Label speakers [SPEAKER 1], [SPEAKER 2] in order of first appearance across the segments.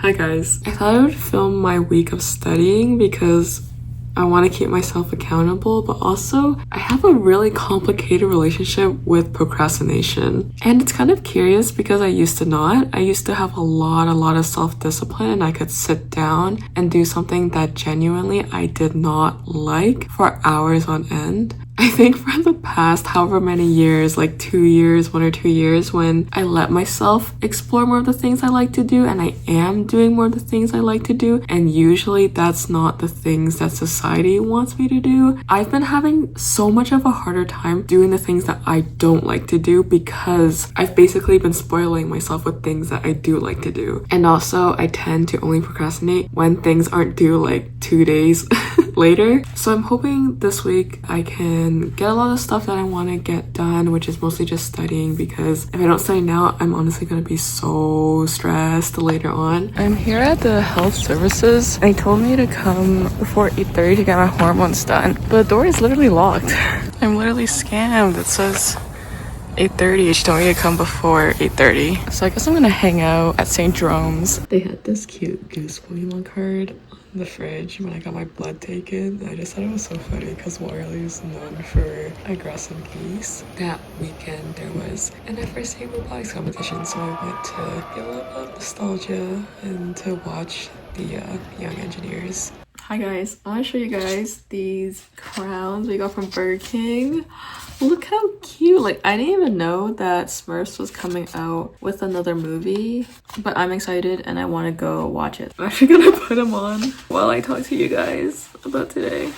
[SPEAKER 1] Hi guys. I thought I would film my week of studying because I want to keep myself accountable, but also I have a really complicated relationship with procrastination. And it's kind of curious because I used to not. I used to have a lot of self-discipline, and I could sit down and do something that genuinely I did not like for hours on end. I think for the past however many years, like 2 years, 1 or 2 years, when I let myself explore more of the things I like to do, and I am doing more of the things I like to do, and usually that's not the things that society wants me to do, I've been having so much of a harder time doing the things that I don't like to do because I've basically been spoiling myself with things that I do like to do. And also, I tend to only procrastinate when things aren't due like 2 days later. So I'm hoping this week I can get a lot of stuff that I want to get done, which is mostly just studying, because if I don't study now, I'm honestly going to be so stressed later on. I'm here at the health services. They told me to come before 8:30 to get my hormones done, but the door is literally locked. I'm literally scammed. It says 8:30. She told me to come before 8:30. So I guess I'm gonna hang out at St. Jerome's. They had this cute Goose Pokemon card on the fridge when I got my blood taken. I just thought it was so funny because Wiley is known for aggressive geese. That weekend there was an FRC robotics competition, so I went to get a little bit of nostalgia and to watch the young engineers. Hi guys, I want to show you guys these crowns we got from Burger King. Look how cute. Like, I didn't even know that Smurfs was coming out with another movie, but I'm excited and I want to go watch it. I'm actually gonna put them on while I talk to you guys about today.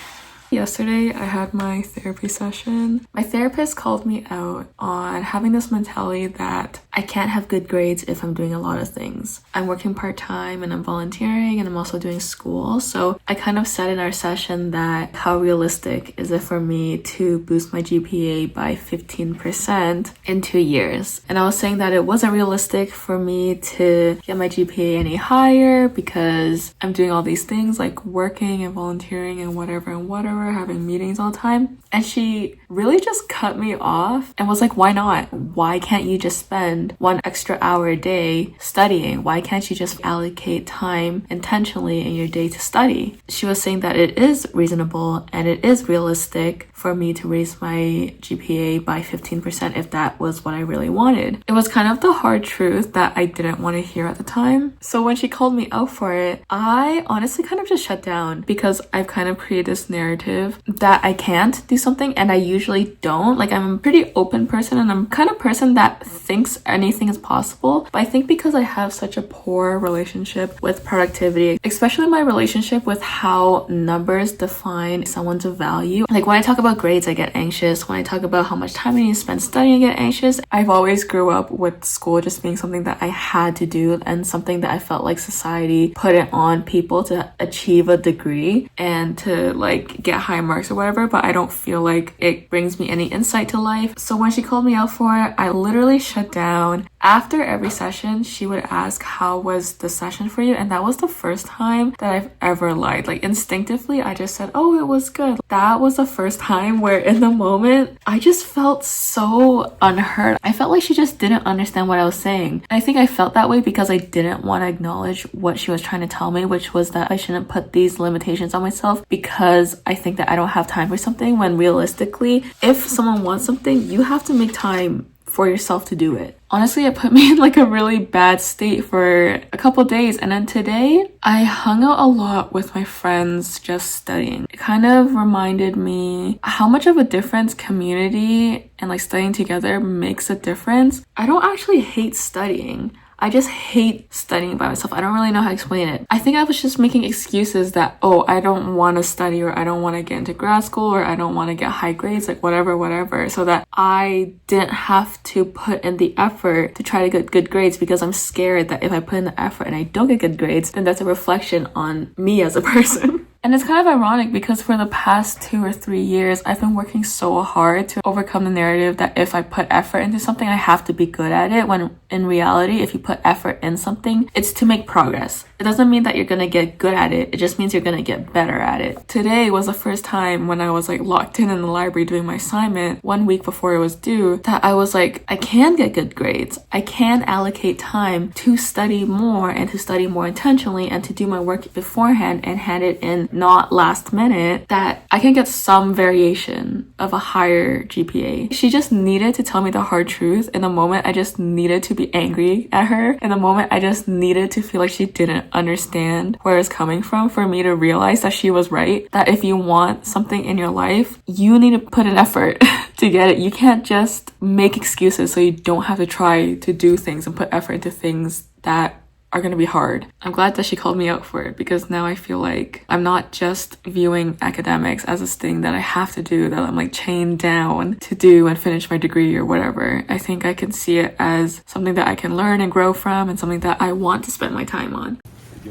[SPEAKER 1] Yesterday, I had my therapy session. My therapist called me out on having this mentality that I can't have good grades if I'm doing a lot of things. I'm working part-time and I'm volunteering and I'm also doing school. So I kind of said in our session that how realistic is it for me to boost my GPA by 15% in 2 years? And I was saying that it wasn't realistic for me to get my GPA any higher because I'm doing all these things like working and volunteering and whatever, having meetings all the time. And she really just cut me off and was like, why not? Why can't you just spend 1 extra hour a day studying? Why can't you just allocate time intentionally in your day to study? She was saying that it is reasonable and it is realistic for me to raise my GPA by 15% if that was what I really wanted. It was kind of the hard truth that I didn't want to hear at the time. So when she called me out for it, I honestly kind of just shut down because I've kind of created this narrative that I can't do something, and I usually don't. Like, I'm a pretty open person and I'm kind of person that thinks anything is possible, but I think because I have such a poor relationship with productivity, especially my relationship with how numbers define someone's value. Like, when I talk about grades, I get anxious. When I talk about how much time I need to spend studying, I get anxious. I've always grew up with school just being something that I had to do and something that I felt like society put it on people to achieve a degree and to like get high marks or whatever, but I don't feel like it brings me any insight to life. So when she called me out for it, I literally shut down. After every session, she would ask, how was the session for you? And that was the first time that I've ever lied. Like, instinctively, I just said, oh, it was good. That was the first time where in the moment, I just felt so unheard. I felt like she just didn't understand what I was saying. And I think I felt that way because I didn't want to acknowledge what she was trying to tell me, which was that I shouldn't put these limitations on myself because I think that I don't have time for something, when realistically, if someone wants something, you have to make time for yourself to do it. Honestly, it put me in like a really bad state for a couple days. And then today, I hung out a lot with my friends just studying. It kind of reminded me how much of a difference community and like studying together makes a difference. I don't actually hate studying. I just hate studying by myself. I don't really know how to explain it. I think I was just making excuses that, oh, I don't want to study, or I don't want to get into grad school, or I don't want to get high grades, like whatever, so that I didn't have to put in the effort to try to get good grades, because I'm scared that if I put in the effort and I don't get good grades, then that's a reflection on me as a person. And it's kind of ironic because for the past 2 or 3 years, I've been working so hard to overcome the narrative that if I put effort into something, I have to be good at it. When in reality, if you put effort in something, it's to make progress. It doesn't mean that you're gonna get good at it. It just means you're gonna get better at it. Today was the first time when I was like locked in the library doing my assignment 1 week before it was due that I was like, I can get good grades. I can allocate time to study more and to study more intentionally and to do my work beforehand and hand it in not last minute, that I can get some variation of a higher GPA. She just needed to tell me the hard truth. In the moment, I just needed to be angry at her. In the moment, I just needed to feel like she didn't understand where it's coming from for me to realize that she was right. That if you want something in your life, you need to put an effort to get it. You can't just make excuses so you don't have to try to do things and put effort into things that are going to be hard. I'm glad that she called me out for it because now I feel like I'm not just viewing academics as this thing that I have to do, that I'm like chained down to do and finish my degree or whatever. I think I can see it as something that I can learn and grow from and something that I want to spend my time on.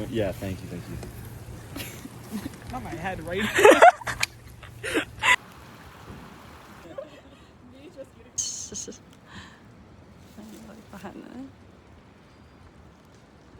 [SPEAKER 2] Yeah, thank you.
[SPEAKER 3] Not my head, right?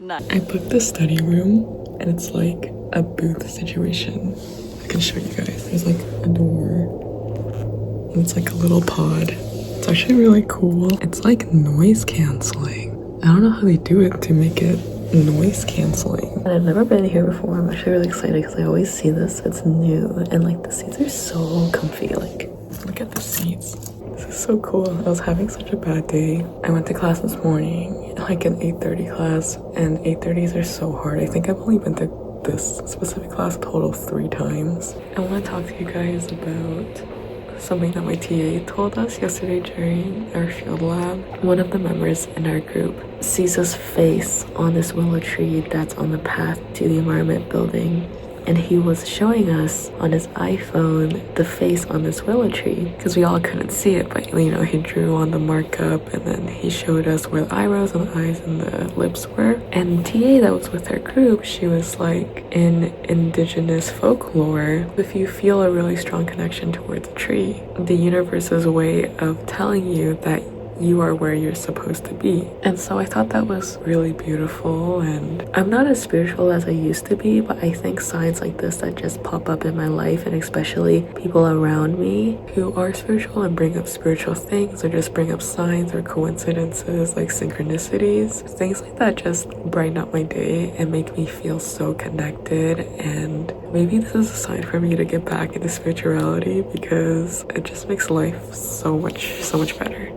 [SPEAKER 1] I booked the study room and it's like a booth situation. I can show you guys. There's like a door and it's like a little pod. It's actually really cool. It's like noise canceling. I don't know how they do it to make it noise canceling. And I've never been here before. I'm actually really excited because I always see this. It's new and like the seats are so comfy. Like, look at the seats. This is so cool. I was having such a bad day. I went to class this morning, like an 8:30 class, and 8:30s are so hard. I think I've only been to this specific class total 3 times. I want to talk to you guys about something that my TA told us yesterday during our field lab. One of the members in our group sees this face on this willow tree that's on the path to the environment building. And he was showing us on his iPhone the face on this willow tree because we all couldn't see it, but you know, he drew on the markup and then he showed us where the eyebrows and the eyes and the lips were. And TA that was with our group, she was like, in indigenous folklore, if you feel a really strong connection towards a tree, the universe's way of telling you that you are where you're supposed to be. And so I thought that was really beautiful, and I'm not as spiritual as I used to be, but I think signs like this that just pop up in my life, and especially people around me who are spiritual and bring up spiritual things or just bring up signs or coincidences like synchronicities, things like that just brighten up my day and make me feel so connected. And maybe this is a sign for me to get back into spirituality because it just makes life so much better.